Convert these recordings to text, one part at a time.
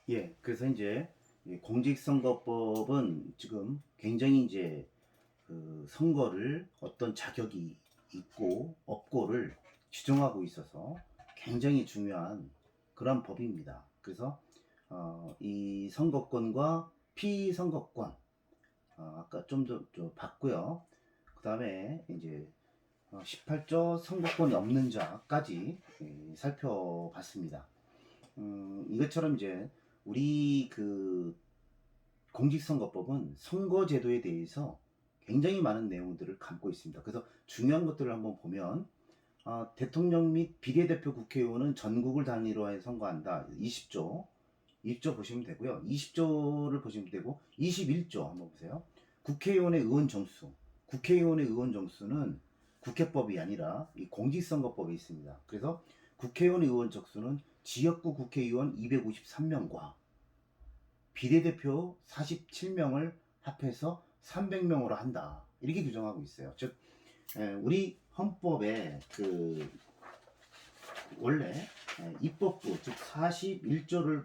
예, 그래서 이제 이 공직선거법은 지금 굉장히 이제 그 선거를 어떤 자격이 있고 없고를 규정하고 있어서 굉장히 중요한 그런 법입니다. 그래서 이 선거권과 피선거권 아까 좀 더 봤고요. 그 다음에 이제 18조 선거권이 없는 자까지 살펴봤습니다. 이것처럼 이제 우리 그 공직선거법은 선거제도에 대해서 굉장히 많은 내용들을 담고 있습니다. 그래서 중요한 것들을 한번 보면 대통령 및 비례대표 국회의원은 전국을 단위로 해 선거한다. 20조. 20조 보시면 되고요. 20조를 보시면 되고 21조 한번 보세요. 국회의원의 의원 정수. 국회의원의 의원 정수는 국회법이 아니라 이 공직선거법에 있습니다. 그래서 국회의원의 의원 정수는 지역구 국회의원 253명과 비례대표 47명을 합해서 300명으로 한다. 이렇게 규정하고 있어요. 즉 우리 헌법에 그 원래 입법부 즉 41조를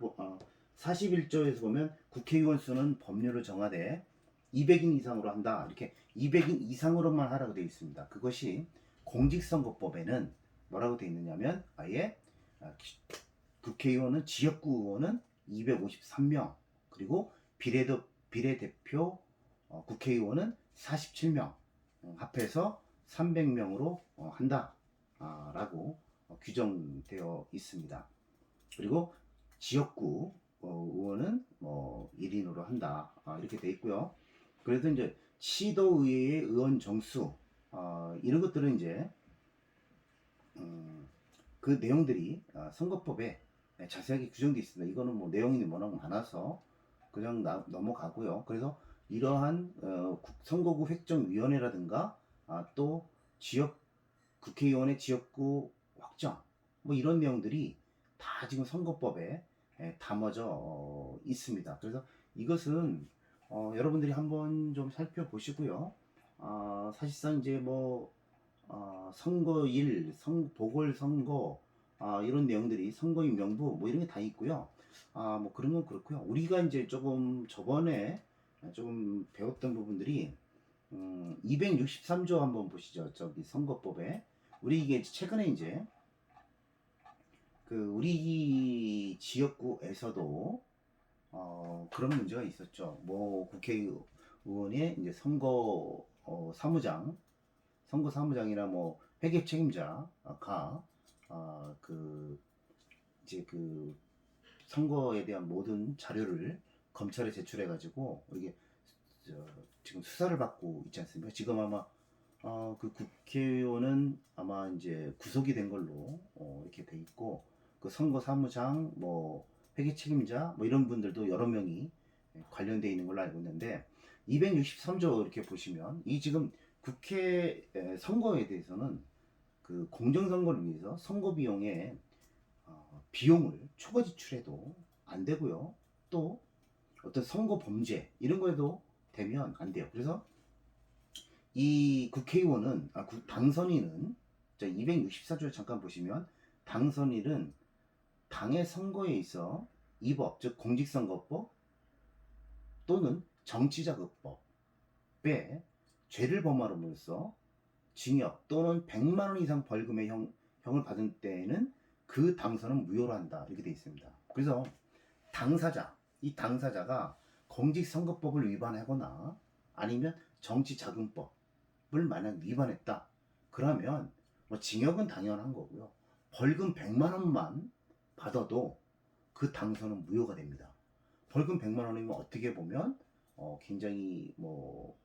41조에서 보면 국회의원 수는 법률로 정하되 200인 이상으로 한다. 이렇게 200인 이상으로만 하라고 되어 있습니다. 그것이 공직선거법에는 뭐라고 되어 있느냐면 아예 국회의원은 지역구 의원은 253명 그리고 비례대표 국회의원은 47명 합해서 300명으로 한다 라고 규정되어 있습니다. 그리고 지역구 의원은 1인으로 한다 이렇게 되어 있고요. 그래서 이제 시도의회의 의원 정수 이런 것들은 이제 그 내용들이 선거법에 자세하게 규정되어 있습니다. 이거는 뭐 내용이 워낙 많아서 그냥 넘어가고요. 그래서 이러한 선거구 획정위원회라든가 또 지역 국회의원의 지역구 확정 뭐 이런 내용들이 다 지금 선거법에 담아져 있습니다. 그래서 이것은 여러분들이 한번 좀 살펴보시고요. 사실상 이제 뭐 선거일, 보궐선거 이런 내용들이 선거인 명부 뭐 이런 게 다 있고요. 뭐 그런 건 그렇고요. 우리가 이제 조금 저번에 조금 배웠던 부분들이 263조 한번 보시죠. 저기 선거법에 우리 이게 최근에 이제 그 우리 지역구에서도 그런 문제가 있었죠. 뭐 국회의원의 이제 선거 사무장이나 뭐 회계 책임자가 그 이제 그 선거에 대한 모든 자료를 검찰에 제출해 가지고 이게 지금 수사를 받고 있지 않습니까? 지금 아마 그 국회의원은 아마 이제 구속이 된 걸로 이렇게 돼 있고 그 선거 사무장 뭐 회계 책임자 뭐 이런 분들도 여러 명이 관련돼 있는 걸로 알고 있는데 263조 이렇게 보시면 이 지금 국회 선거에 대해서는 그 공정선거를 위해서 선거 비용에 비용을 초과 지출해도 안 되고요. 또 어떤 선거 범죄 이런 거에도 되면 안 돼요. 그래서 이 국회의원은 당선인은 264조에 잠깐 보시면 당선인은 당의 선거에 있어 이 법, 즉 공직선거법 또는 정치자금법에 죄를 범함으로써 징역 또는 100만 원 이상 벌금의 형을 받은 때에는 그 당선은 무효로 한다 이렇게 되어 있습니다. 그래서 이 당사자가 공직선거법을 위반하거나 아니면 정치자금법을 만약 위반했다 그러면 뭐 징역은 당연한 거고요. 벌금 100만 원만 받아도 그 당선은 무효가 됩니다. 벌금 100만 원이면 어떻게 보면 굉장히 뭐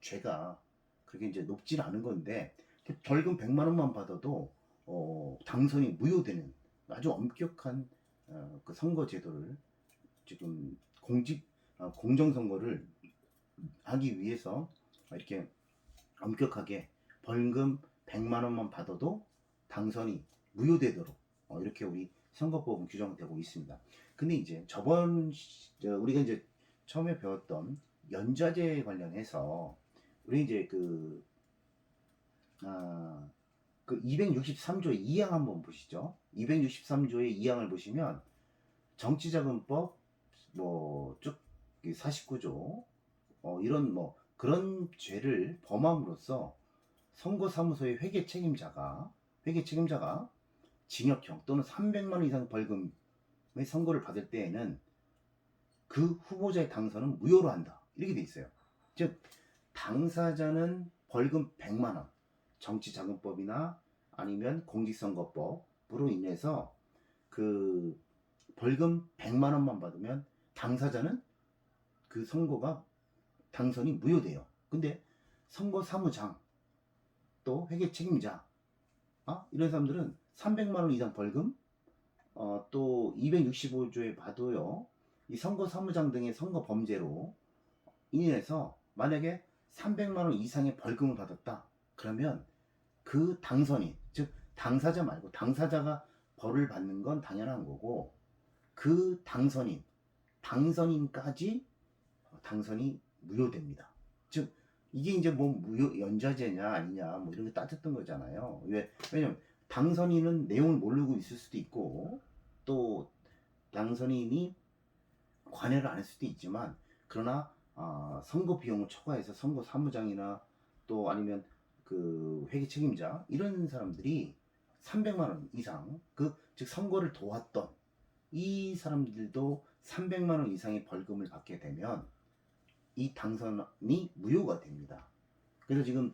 죄가 그렇게 이제 높진 않은 건데 벌금 100만 원만 받아도 당선이 무효되는 아주 엄격한 그 선거 제도를 지금 공정선거를 하기 위해서 이렇게 엄격하게 벌금 100만 원만 받아도 당선이 무효되도록 이렇게 우리 선거법은 규정되고 있습니다. 근데 이제 우리가 이제 처음에 배웠던 연좌제 관련해서 우리 이제 그 263조의 2항 한번 보시죠. 263조의 2항을 보시면 정치자금법 뭐쭉 49조 이런 뭐 그런 죄를 범함으로써 선거사무소의 회계 책임자가 징역형 또는 300만 원 이상 벌금의 선고를 받을 때에는 그 후보자의 당선은 무효로 한다. 이렇게 돼 있어요. 즉 당사자는 벌금 100만 원, 정치자금법이나 아니면 공직선거법으로 인해서 그 벌금 100만 원만 받으면 당사자는 그 선거가 당선이 무효돼요. 근데 선거사무장 또 회계책임자 이런 사람들은 300만 원 이상 벌금 또 265조에 봐도요. 이 선거사무장 등의 선거 범죄로 인해서 만약에 300만 원 이상의 벌금을 받았다. 그러면 그 당선인, 즉 당사자 말고 당사자가 벌을 받는 건 당연한 거고 그 당선인까지 당선이 무효됩니다. 즉 이게 이제 뭐 무효 연좌제냐 아니냐 뭐 이런 게 따졌던 거잖아요. 왜냐면 당선인은 내용을 모르고 있을 수도 있고 또 당선인이 관여를 안 할 수도 있지만 그러나 선거 비용을 초과해서 선거 사무장이나 또 아니면 그 회계 책임자 이런 사람들이 300만 원 이상 즉 선거를 도왔던 이 사람들도 300만 원 이상의 벌금을 받게 되면 이 당선이 무효가 됩니다. 그래서 지금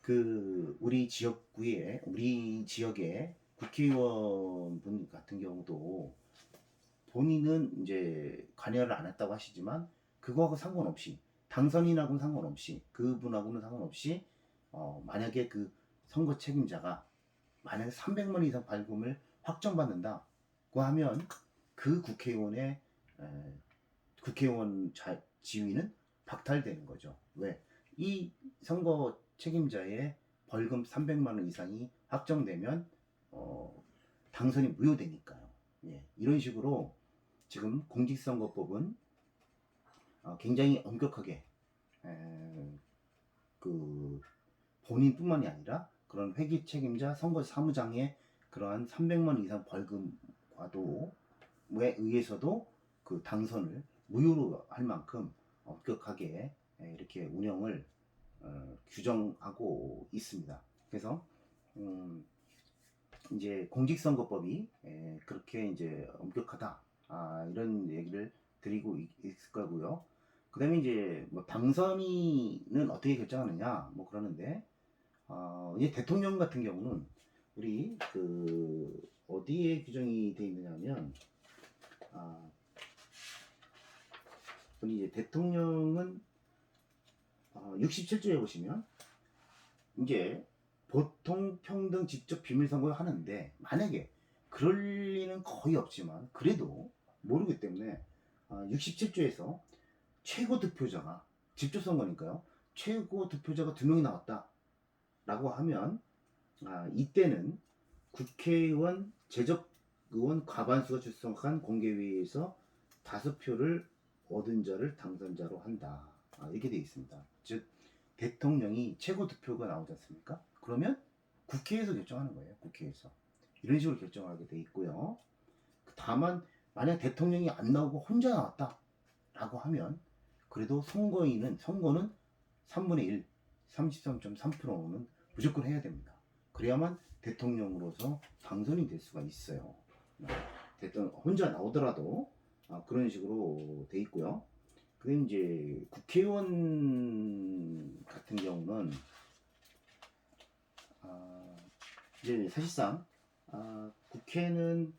그 우리 지역의 국회의원 분 같은 경우도 본인은 이제 관여를 안 했다고 하시지만 그거하고 상관없이 당선인하고는 상관없이 그분하고는 상관없이 만약에 그 선거 책임자가 만약에 300만 원 이상 벌금을 확정받는다고 하면 그 국회의원 지위는 박탈되는 거죠. 왜? 이 선거 책임자의 벌금 300만 원 이상이 확정되면 당선이 무효되니까요. 예, 이런 식으로 지금 공직선거법은 굉장히 엄격하게 그 본인뿐만이 아니라 그런 회계 책임자 선거 사무장의 그러한 300만 원 이상 벌금과도에 의해서도 그 당선을 무효로 할 만큼 엄격하게 이렇게 운영을 규정하고 있습니다. 그래서 이제 공직선거법이 그렇게 이제 엄격하다 이런 얘기를 드리고 있을 거고요. 그 다음에 이제 뭐 당선인은 어떻게 결정하느냐 뭐 그러는데 이제 대통령 같은 경우는 우리 그 어디에 규정이 되어 있느냐면 우리 이제 대통령은 67조에 보시면 이제 보통 평등 직접 비밀 선거를 하는데 만약에 그럴 리는 거의 없지만 그래도 모르기 때문에 67조에서 최고 득표자가 직접 선거니까요. 최고 득표자가 2명이 나왔다 라고 하면 이때는 국회의원 재적의원 과반수가 출석한 공개회의에서 5표를 얻은 자를 당선자로 한다. 이렇게 되어 있습니다. 즉 대통령이 최고 득표가 나오지 않습니까? 그러면 국회에서 결정하는 거예요. 국회에서. 이런 식으로 결정하게 돼 있고요. 다만 만약 대통령이 안 나오고 혼자 나왔다 라고 하면 그래도 선거는 3분의 1, 33.3%는 무조건 해야 됩니다. 그래야만 대통령으로서 당선이 될 수가 있어요. 대통령 혼자 나오더라도 그런 식으로 돼 있고요. 근데 이제 국회의원 같은 경우는 이제 사실상 국회는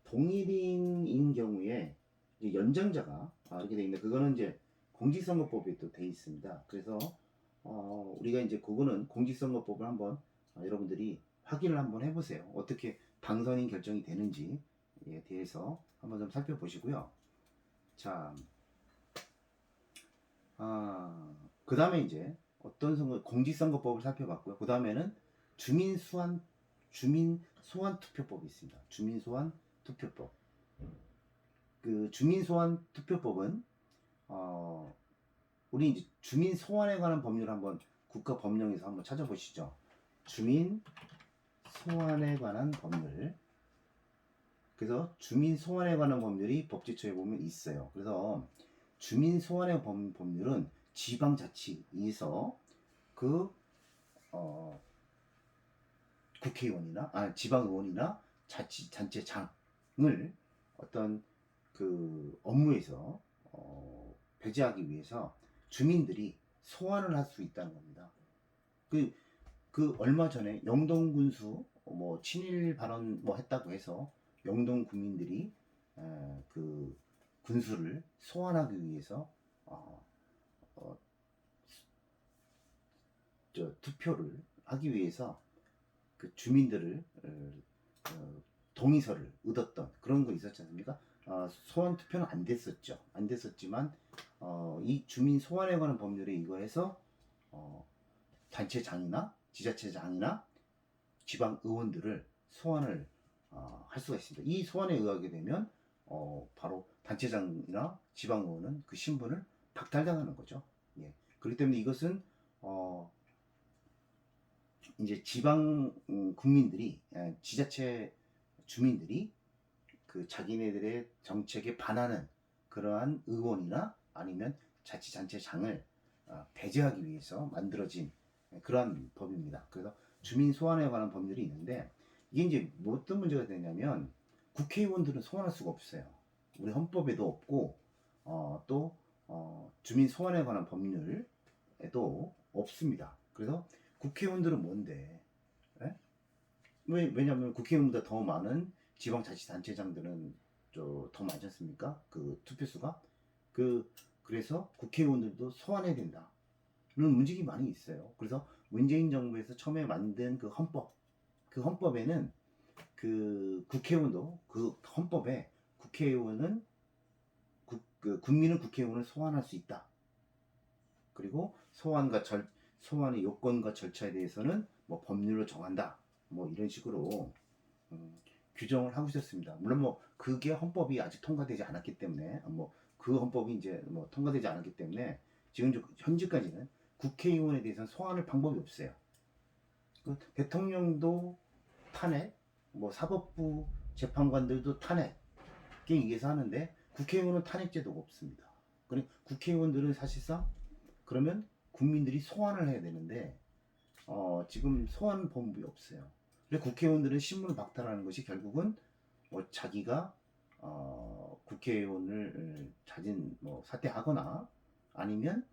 동일인인 경우에 이제 연장자가 이렇게 돼 있는데 그거는 이제 공직선거법에 또 돼 있습니다. 그래서 우리가 이제 그거는 공직선거법을 한번 여러분들이 확인을 한번 해보세요. 어떻게 당선인 결정이 되는지에 대해서 한번 좀 살펴보시고요. 자, 그 다음에 이제 어떤 공직선거법을 살펴봤고요. 그 다음에는 주민소환투표법이 있습니다. 주민소환투표법. 그 주민소환투표법은 우리 이제 주민소환에 관한 법률을 한번 국가법령에서 한번 찾아보시죠. 주민소환에 관한 법률. 그래서 주민 소환에 관한 법률이 법제처에 보면 있어요. 그래서 주민 소환의 법률은 지방자치에서 그 어, 국회의원이나 지방의원이나 자치단체장을 어떤 그 업무에서 배제하기 위해서 주민들이 소환을 할 수 있다는 겁니다. 그 얼마 전에 영동 군수 뭐 친일 발언 뭐 했다고 해서 영동 국민들이 그 군수를 소환하기 위해서 어, 어, 투표를 하기 위해서 그 주민들을 동의서를 얻었던 그런 거 있었지 않습니까? 소환 투표는 안 됐었죠. 안 됐었지만 이 주민 소환에 관한 법률에 이거 해서 단체장이나 지자체장이나 지방 의원들을 소환을 할 수가 있습니다. 이 소환에 의하게 되면 바로 단체장이나 지방 의원은 그 신분을 박탈당하는 거죠. 예. 그렇기 때문에 이것은 이제 지방 국민들이 지자체 주민들이 그 자기네들의 정책에 반하는 그러한 의원이나 아니면 자치단체장을 배제하기 위해서 만들어진 그러한 법입니다. 그래서 주민 소환에 관한 법률이 있는데 이게 이제 뭐 어떤 문제가 되냐면 국회의원들은 소환할 수가 없어요. 우리 헌법에도 없고 또 주민 소환에 관한 법률에도 없습니다. 그래서 국회의원들은 뭔데? 예? 왜냐하면 국회의원보다 더 많은 지방자치단체장들은 더 많지 않습니까? 그 투표수가 그래서 국회의원들도 소환해야 된다는 움직임이 많이 있어요. 그래서 문재인 정부에서 처음에 만든 그 헌법에는 그 국회의원도 그 헌법에 국회의원은 국민은 국회의원을 소환할 수 있다. 그리고 소환의 요건과 절차에 대해서는 뭐 법률로 정한다. 뭐 이런 식으로 규정을 하고 있었습니다. 물론 뭐 그게 헌법이 아직 통과되지 않았기 때문에 그 헌법이 이제 뭐 통과되지 않았기 때문에 지금 현재까지는 국회의원에 대해서는 소환할 방법이 없어요. 그 대통령도 탄핵, 뭐 사법부 재판관들도 탄핵에 의해서 하는데 국회의원은 탄핵제도가 없습니다. 그러니까 국회의원들은 사실상 그러면 국민들이 소환을 해야 되는데 지금 소환 법이 없어요. 그래서 국회의원들은 신문을 박탈하는 것이 결국은 뭐 자기가 국회의원을 자진 뭐 사퇴하거나 아니면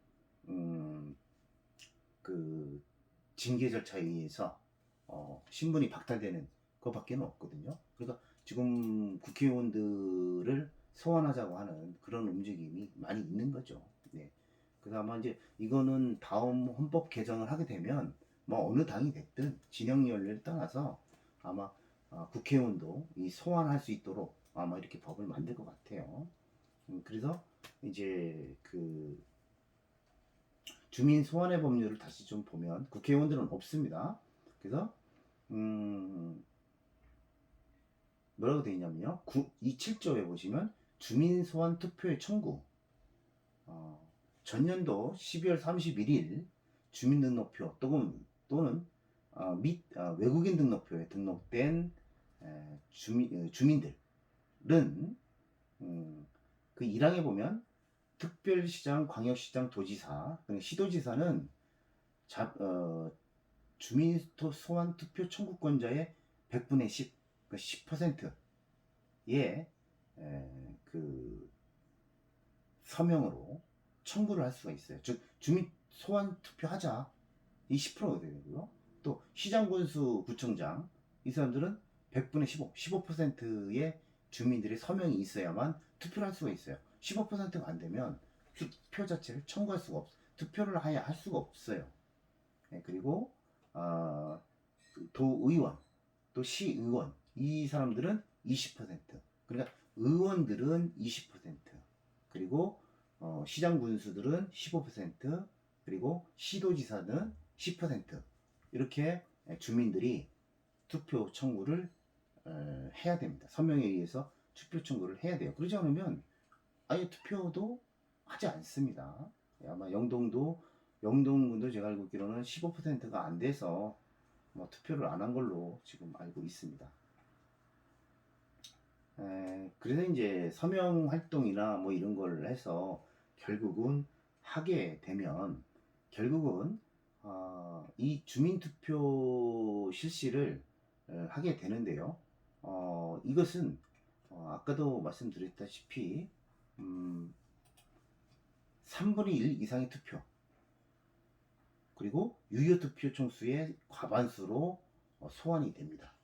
그 징계 절차에 의해서 신분이 박탈되는 것밖에 없거든요. 그러니까 지금 국회의원들을 소환하자고 하는 그런 움직임이 많이 있는 거죠. 네. 그래서 아마 이제 이거는 다음 헌법 개정을 하게 되면 뭐 어느 당이 됐든 진영 연례를 떠나서 아마 국회의원도 이 소환할 수 있도록 아마 이렇게 법을 만들 것 같아요. 그래서 이제 그 주민 소환의 법률을 다시 좀 보면 국회의원들은 없습니다. 그래서 뭐라고 되어 있냐면요. 이 7조에 보시면 주민 소환 투표의 청구 전년도 12월 31일 주민등록표 또는 외국인 등록표에 등록된 주민들은 그 1항에 보면 특별시장, 광역시장, 도지사, 시도지사는 주민 소환 투표 청구권자의 100분의 10, 10%의 그 서명으로 청구를 할 수가 있어요. 즉 주민 소환 투표하자 이 10%가 되고요. 또 시장군수 구청장 이 사람들은 100분의 15, 15%의 주민들의 서명이 있어야만 투표를 할 수가 있어요. 15%가 안 되면 투표 자체를 청구할 수가 투표를 할 수가 없어요. 네, 그리고 도의원 또 시의원 이 사람들은 20%. 그러니까 의원들은 20%. 그리고 시장 군수들은 15%, 그리고 시도지사는 10%. 이렇게 주민들이 투표 청구를 해야 됩니다. 서명에 의해서 투표 청구를 해야 돼요. 그러지 않으면 아예 투표도 하지 않습니다. 아마 영동군도 제가 알고 있기로는 15%가 안 돼서 뭐 투표를 안 한 걸로 지금 알고 있습니다. 그래서 이제 서명 활동이나 뭐 이런 걸 해서 결국은 하게 되면 결국은 이 주민투표 실시를 하게 되는데요. 이것은 아까도 말씀드렸다시피 음, 3분의 1 이상의 투표 그리고 유효 투표 총수의 과반수로 소환이 됩니다.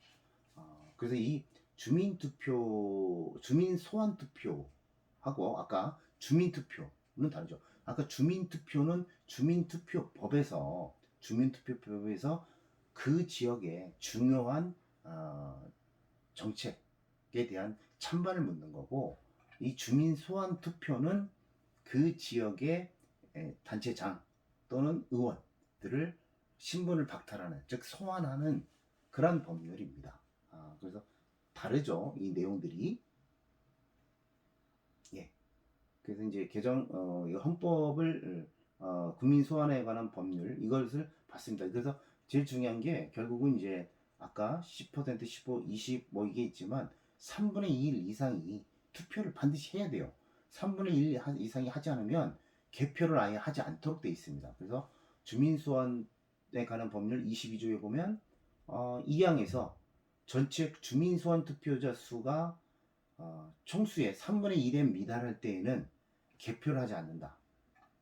그래서 이 주민 소환 투표하고 아까 주민 투표는 다르죠. 아까 주민 투표는 주민투표법에서 그 지역의 중요한 정책에 대한 찬반을 묻는 거고, 이 주민 소환 투표는 그 지역의 단체장 또는 의원들을 신분을 박탈하는, 즉 소환하는 그런 법률입니다. 그래서 다르죠, 이 내용들이. 예. 그래서 이제 이 헌법을 국민 소환에 관한 법률 이것을 봤습니다. 그래서 제일 중요한 게 결국은 이제 아까 10%, 15, 20 뭐 이게 있지만 3분의 2 이상이 투표를 반드시 해야 돼요. 3분의 1 이상이 하지 않으면 개표를 아예 하지 않도록 돼 있습니다. 그래서 주민 소환에 관한 법률 22조에 보면 2항에서 전체 주민 소환 투표자 수가 총수의 3분의 1에 미달할 때에는 개표를 하지 않는다.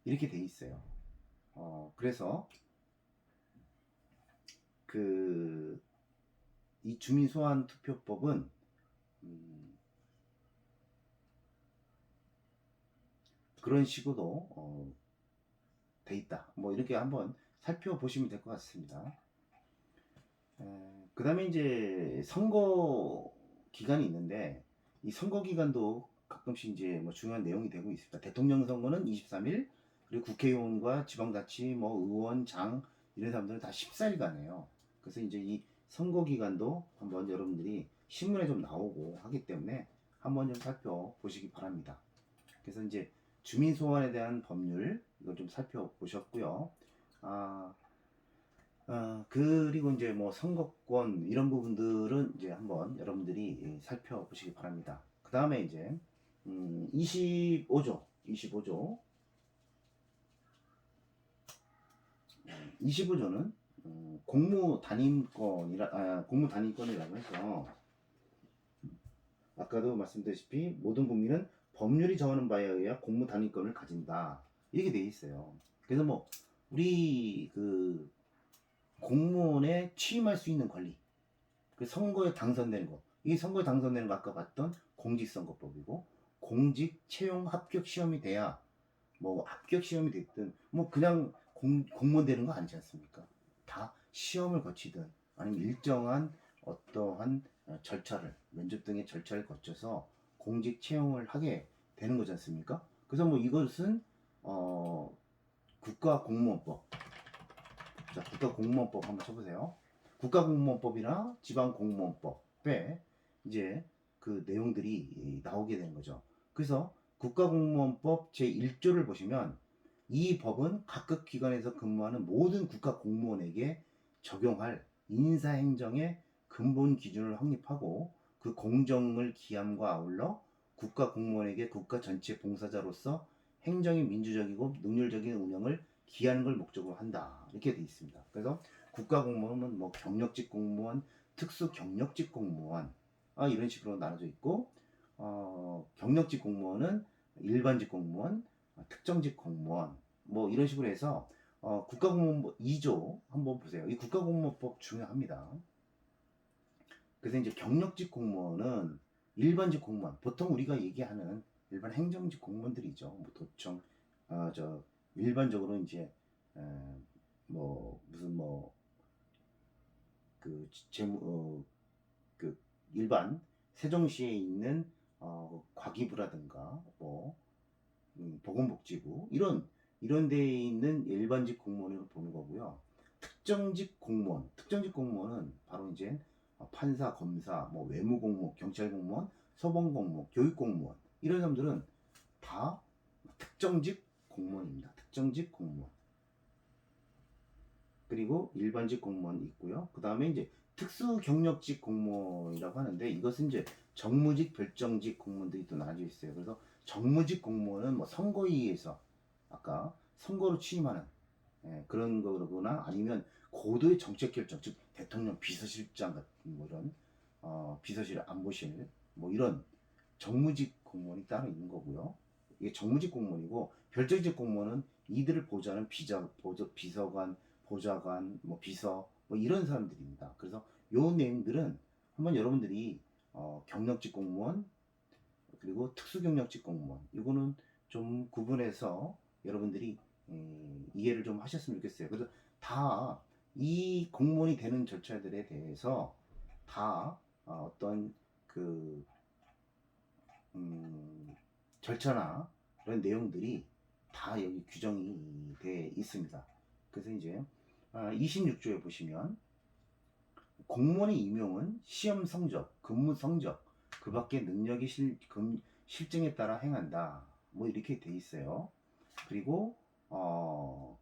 이렇게 돼 있어요. 그래서 이 주민 소환 투표법은 그런 식으로 돼 있다. 뭐 이렇게 한번 살펴보시면 될 것 같습니다. 그 다음에 이제 선거 기간이 있는데 이 선거 기간도 가끔씩 이제 뭐 중요한 내용이 되고 있습니다. 대통령 선거는 23일, 그리고 국회의원과 지방자치 뭐 의원, 장 이런 사람들은 다 14일간이에요. 그래서 이제 이 선거 기간도 한번 여러분들이 신문에 좀 나오고 하기 때문에 한번 좀 살펴보시기 바랍니다. 그래서 이제 주민 소환에 대한 법률 이걸 좀 살펴보셨고요. 그리고 이제 뭐 선거권 이런 부분들은 이제 한번 여러분들이 살펴보시기 바랍니다. 그 다음에 이제 25조 25조는 공무 단임권이라고 해서 아까도 말씀드렸다시피 모든 국민은 법률이 정하는 바에 의해 공무 단임권을 가진다 이렇게 돼 있어요. 그래서 뭐 우리 그 공무원에 취임할 수 있는 권리, 그 선거에 당선되는 거, 이 선거에 당선되는 거 아까 봤던 공직선거법이고, 공직 채용 합격 시험이 돼야 뭐 합격 시험이 됐든 뭐 그냥 공무원 되는 거 아니지 않습니까? 다 시험을 거치든 아니면 일정한 어떠한 절차를, 면접 등의 절차를 거쳐서 공직 채용을 하게 되는 거지 않습니까? 그래서 뭐 이것은 국가공무원법, 자, 국가공무원법 한번 쳐보세요. 국가공무원법이나 지방공무원법에 이제 그 내용들이 나오게 되는 거죠. 그래서 국가공무원법 제1조를 보시면 이 법은 각급 기관에서 근무하는 모든 국가공무원에게 적용할 인사행정의 근본 기준을 확립하고 그 공정을 기함과 아울러 국가공무원에게 국가 전체 봉사자로서 행정이 민주적이고 능률적인 운영을 기하는 걸 목적으로 한다. 이렇게 돼 있습니다. 그래서 국가공무원은 뭐 경력직 공무원, 특수 경력직 공무원 이런 식으로 나눠져 있고 경력직 공무원은 일반직 공무원, 특정직 공무원 뭐 이런 식으로 해서 국가공무원법 2조 한번 보세요. 이 국가공무원법 중요합니다. 그래서 이제 경력직 공무원은 일반직 공무원, 보통 우리가 얘기하는 일반 행정직 공무원들이죠. 뭐 도청, 일반적으로 이제 뭐 무슨 뭐 그 재무 그 일반 세종시에 있는 과기부라든가 뭐 보건복지부 이런 데에 있는 일반직 공무원을 보는 거고요. 특정직 공무원은 바로 이제 판사, 검사, 뭐 외무공무, 경찰공무원, 소방공무, 교육공무원 이런 사람들은 다 특정직 공무원입니다. 특정직 공무원. 그리고 일반직 공무원 있고요. 그 다음에 이제 특수 경력직 공무원이라고 하는데 이것은 이제 정무직, 별정직 공무원들이 또 나눠져 있어요. 그래서 정무직 공무원은 뭐 선거위에서 아까 선거로 취임하는 그런 거거나 아니면 고도의 정책 결정, 즉 대통령 비서실장 같은 뭐 이런 비서실 안보실 뭐 이런 정무직 공무원이 따로 있는 거고요. 이게 정무직 공무원이고 별정직 공무원은 이들을 보좌하는 비서관, 보좌관, 뭐 비서 뭐 이런 사람들입니다. 그래서 요 내용들은 한번 여러분들이 경력직 공무원 그리고 특수경력직 공무원 이거는 좀 구분해서 여러분들이 이해를 좀 하셨으면 좋겠어요. 그래서 다 이 공무원이 되는 절차들에 대해서 다 어떤 그 절차나 이런 내용들이 다 여기 규정이 돼 있습니다. 그래서 이제 26조에 보시면 공무원의 임용은 시험 성적, 근무 성적, 그 밖의 능력의 실증에 따라 행한다. 뭐 이렇게 돼 있어요. 그리고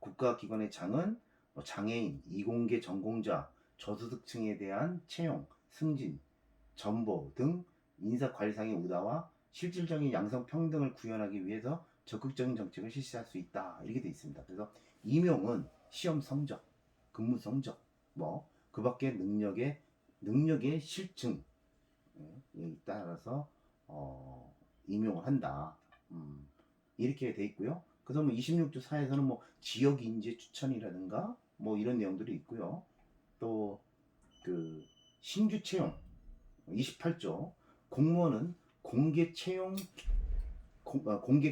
국가기관의 장은 뭐 장애인, 이공계 전공자, 저소득층에 대한 채용, 승진, 전보 등 인사관리상의 우다와 실질적인 양성평등을 구현하기 위해서 적극적인 정책을 실시할 수 있다. 이렇게 돼 있습니다. 그래서 임용은 시험 성적, 근무 성적, 뭐 그 밖에 능력의 실증에 따라서 임용을 한다. 이렇게 돼 있고요. 그래서 뭐 26조 4에서는 뭐 지역 인재 추천이라든가 뭐 이런 내용들이 있고요. 또 그 신규 채용 28조 공무원은 공개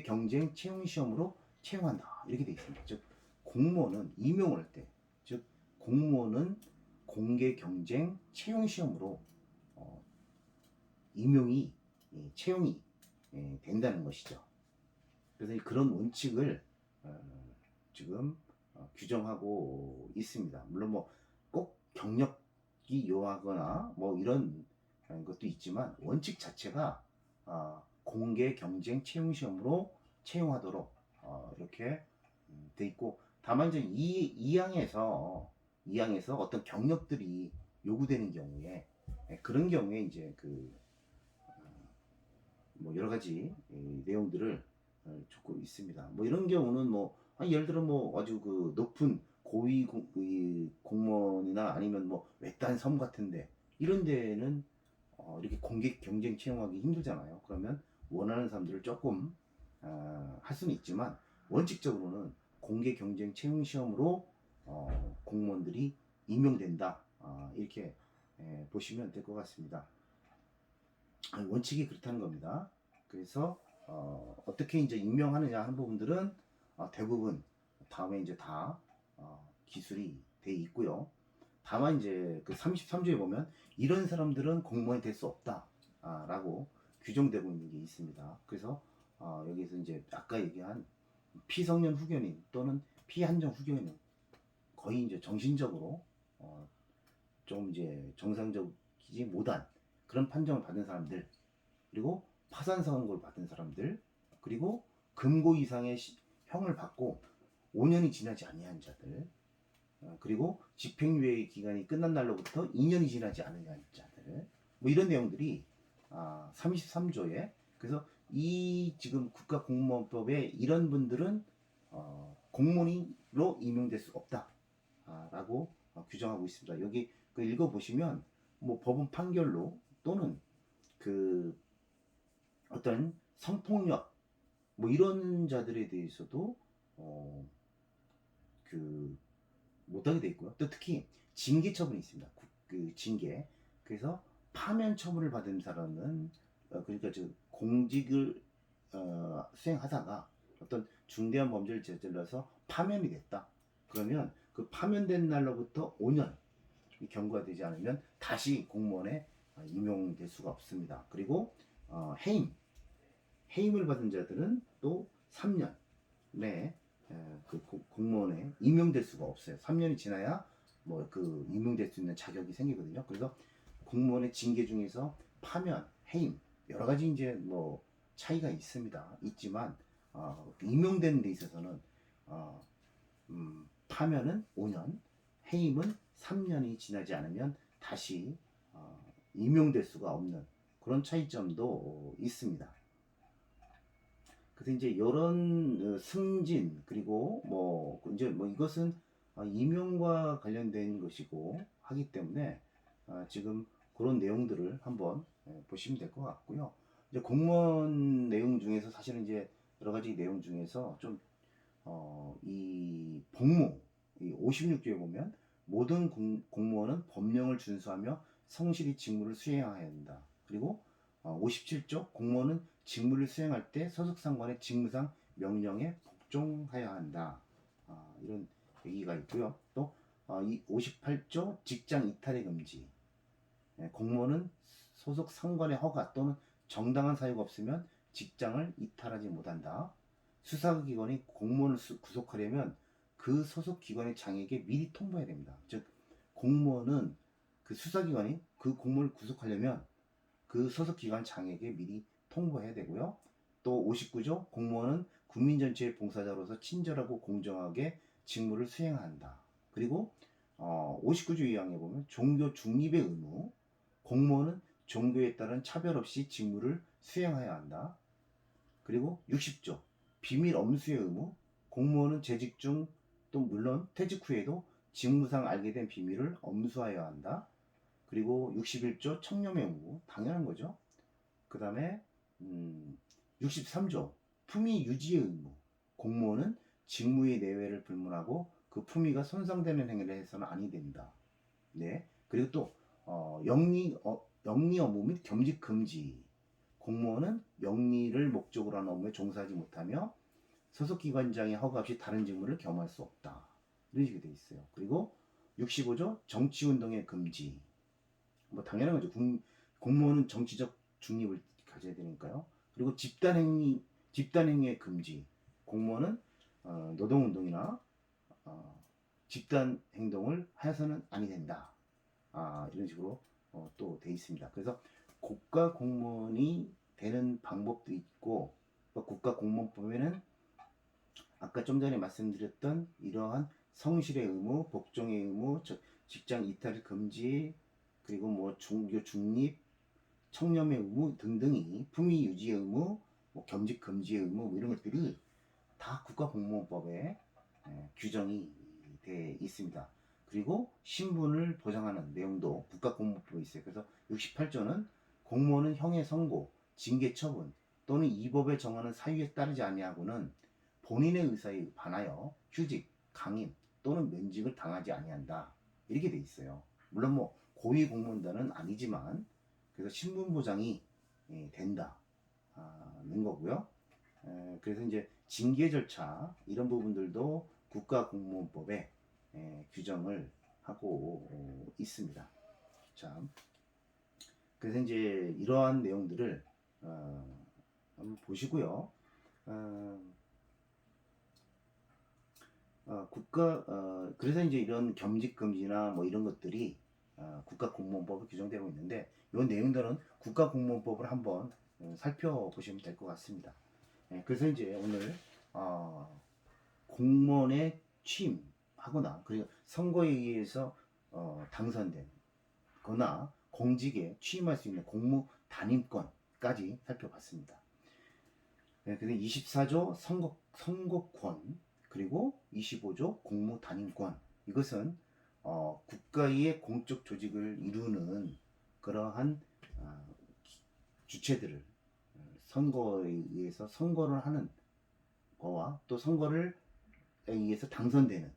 경쟁 채용 시험으로 채용한다. 이렇게 돼 있습니다. 즉 공무원은 임용을 할 때, 즉 공무원은 공개 경쟁 채용 시험으로 임용이 채용이 된다는 것이죠. 그래서 그런 원칙을 지금 규정하고 있습니다. 물론 뭐 꼭 경력이 요하거나 뭐 이런 것도 있지만 원칙 자체가 공개 경쟁 채용 시험으로 채용하도록 이렇게 돼 있고 다만 이제 이 항에서 어떤 경력들이 요구되는 경우에 그런 경우에 이제 뭐 여러 가지 내용들을 적고 있습니다. 뭐 이런 경우는 뭐 예를 들어 뭐 아주 그 높은 고위 공무원이나 아니면 뭐 외딴 섬 같은데 이런 데는 이렇게 공개 경쟁 채용하기 힘들잖아요. 그러면 원하는 사람들을 조금 할 수는 있지만 원칙적으로는 공개 경쟁 채용 시험으로 공무원들이 임명된다. 이렇게 보시면 될 것 같습니다. 원칙이 그렇다는 겁니다. 그래서 어떻게 이제 임명하느냐 하는 부분들은 대부분 다음에 이제 다 기술이 돼 있고요. 다만 이제 그 33조에 보면 이런 사람들은 공무원이 될 수 없다 라고 규정되고 있는 게 있습니다. 그래서 여기서 이제 아까 얘기한 피성년 후견인 또는 피한정 후견인 거의 이제 정신적으로 좀 이제 정상적이지 못한 그런 판정을 받은 사람들 그리고 파산 선고를 받은 사람들 그리고 금고 이상의 형을 받고 5년이 지나지 아니한 자들 그리고 집행유예 기간이 끝난 날로부터 2년이 지나지 않은 자들 뭐 이런 내용들이 33조에 그래서 이 지금 국가공무원법에 이런 분들은 공무원으로 임용될 수 없다라고 규정하고 있습니다. 여기 읽어보시면 뭐 법원 판결로 또는 그 어떤 성폭력 뭐 이런 자들에 대해서도 못하게 돼 있고요. 또 특히 징계 처분이 있습니다. 그 징계. 그래서 파면 처분을 받은 사람은 그러니까 공직을 수행하다가 어떤 중대한 범죄를 저질러서 파면이 됐다. 그러면 그 파면된 날로부터 5년 경과가 되지 않으면 다시 공무원에 임용될 수가 없습니다. 그리고 해임을 받은 자들은 또 3년 내에 그 공무원에 임용될 수가 없어요. 3년이 지나야 뭐 그 임용될 수 있는 자격이 생기거든요. 그래서 공무원의 징계 중에서 파면, 해임 여러 가지 이제 뭐 차이가 있지만 임용되는 데 있어서는 파면은 5년, 해임은 3년이 지나지 않으면 다시 임용될 수가 없는 그런 차이점도 있습니다. 그래서 이제 이런 승진 그리고 뭐 이제 뭐 이것은 임용과 관련된 것이고 하기 때문에 지금 그런 내용들을 한번 보시면 될 것 같고요. 이제 공무원 내용 중에서 사실은 이제 여러 가지 내용 중에서 좀 이 복무 이 56조에 보면 모든 공무원은 법령을 준수하며 성실히 직무를 수행해야 한다. 그리고 57조 공무원은 직무를 수행할 때 소속상관의 직무상 명령에 복종해야 한다. 이런 얘기가 있고요. 또 이 58조 직장 이탈의 금지. 공무원은 소속 상관의 허가 또는 정당한 사유가 없으면 직장을 이탈하지 못한다. 수사기관이 공무원을 구속하려면 그 소속 기관의 장에게 미리 통보해야 됩니다. 즉 공무원은 그 수사기관이 그 공무원을 구속하려면 그 소속 기관 장에게 미리 통보해야 되고요. 또 59조 공무원은 국민 전체의 봉사자로서 친절하고 공정하게 직무를 수행한다. 그리고 59조 2항에 보면 종교 중립의 의무, 공무원은 종교에 따른 차별 없이 직무를 수행해야 한다. 그리고 60조 비밀 엄수의 의무, 공무원은 재직 중 또 물론 퇴직 후에도 직무상 알게 된 비밀을 엄수하여야 한다. 그리고 61조 청렴의 의무, 당연한 거죠. 그 다음에 63조 품위 유지의 의무, 공무원은 직무의 내외를 불문하고 그 품위가 손상되는 행위를 해서는 아니 된다. 네. 그리고 또 영리 업무 및 겸직 금지. 공무원은 영리를 목적으로 하는 업무에 종사하지 못하며 소속기관장의 허가 없이 다른 직무를 겸할 수 없다. 이런 식으로 되어 있어요. 그리고 65조 정치운동의 금지. 뭐 당연한 거죠. 공무원은 정치적 중립을 가져야 되니까요. 그리고 집단행위의 금지. 공무원은 노동운동이나 집단 행동을 해서는 아니 된다. 이런 식으로 또 돼 있습니다. 그래서 국가 공무원이 되는 방법도 있고 국가공무원법에는 아까 좀 전에 말씀드렸던 이러한 성실의 의무, 복종의 의무, 직장 이탈 금지, 그리고 뭐 종교 중립, 청렴의 의무 등등이 품위 유지의 의무, 뭐 겸직 금지의 의무 뭐 이런 것들이 다 국가공무원법에 규정이 돼 있습니다. 그리고 신분을 보장하는 내용도 국가공무원법에 있어요. 그래서 68조는 공무원은 형의 선고, 징계 처분 또는 이 법에 정하는 사유에 따르지 아니하고는 본인의 의사에 반하여 휴직, 강임 또는 면직을 당하지 아니한다. 이렇게 돼 있어요. 물론 뭐 고위 공무원단은 아니지만 그래서 신분 보장이 된다는 거고요. 그래서 이제 징계 절차 이런 부분들도 국가공무원법에 규정을 하고 있습니다. 자, 그래서 이제 이러한 내용들을 한번 보시고요. 그래서 이제 이런 겸직금지나 뭐 이런 것들이 국가공무원법에 규정되고 있는데 이 내용들은 국가공무원법을 한번 살펴보시면 될 것 같습니다. 그래서 이제 오늘 공무원에 취임하거나 그리고 선거에 의해서 당선된 거나 공직에 취임할 수 있는 공무 단임권까지 살펴봤습니다. 그래서 24조 선거권 그리고 25조 공무 단임권 이것은 국가의 공적 조직을 이루는 그러한 주체들을 선거에 의해서 선거를 하는 거와 또 선거를 의해서 당선되는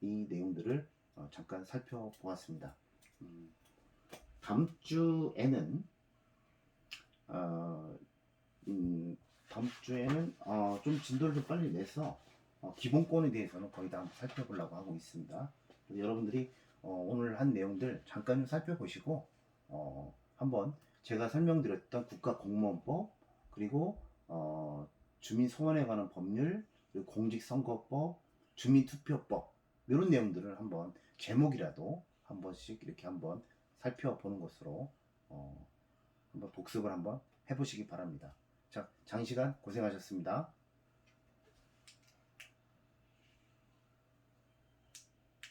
이 내용들을 잠깐 살펴보았습니다. 다음 주에는 좀 진도를 좀 빨리 내서 기본권에 대해서는 거의 다 한번 살펴보려고 하고 있습니다. 여러분들이 오늘 한 내용들 잠깐 좀 살펴보시고 한번 제가 설명드렸던 국가공무원법 그리고 주민소원에 관한 법률 그리고 공직선거법 주민투표법 이런 내용들을 한번 제목이라도 한 번씩 이렇게 한번 살펴보는 것으로 한번 복습을 한번 해보시기 바랍니다. 자, 장시간 고생하셨습니다.